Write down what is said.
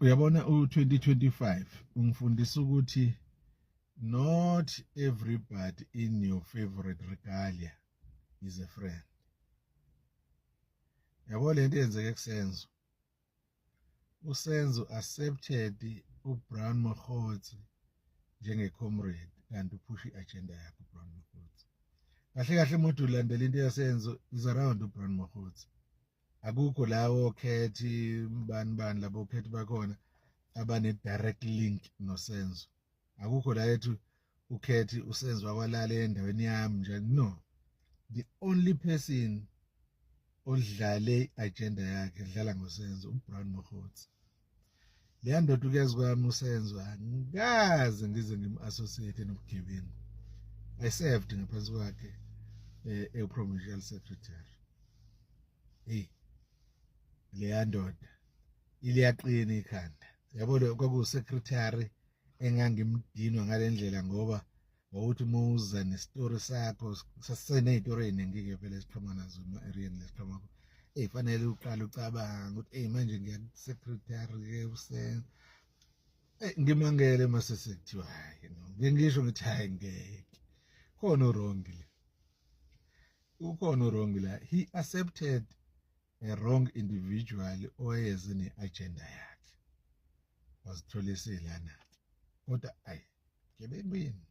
Uyabona u2025 ungifundisa ukuthi not everybody in your favorite regalia is a friend. Yabo lento yenzeke kuSenzo. uSenzo accepted uBrown Mokgotsi njengecomrade kanti upusha iagenda yakhe uBrown Mokgotsi. Kahle kahle umuntu ulandela into yaSenzo is around uBrown Mokgotsi. Akukho lawo khethi bani labo khethi bakhona abane direct link noSenzo. Akukho la yethu ukhethi uSenzo wakwalala endaweni yami njani, no. The only person odlale agenda yakhe dlala ngoSenzo uBrown Mokgotsi. Leya ndoda uyazi kwami uSenzo angikaze ngize ngim-associate nobugebengu. I served ngaphansi kwakhe provincial secretary. Hey, leya ndoda iliyaqina ikhanda. Yabona kwakuwu-secretary engangimdinwa ngalendlela ngoba wawuthi muza nestory sakho saseney'tori ey'ningi-ke vele esiqhamuka nazo ema-ariyeni lesiqhamuka. Fanele uqale ucabange ukuthi manje ngiya-secretary-ke uSenzo. Ngimangele mase sekuthiwa hayi no. Ngisho ngithi hayi ngeke. Khona urongi le. Ukhona urongi la. He accepted a wrong individual owayeze ne-agenda yakhe. Wazithola eselana. Kodwa gebengwini.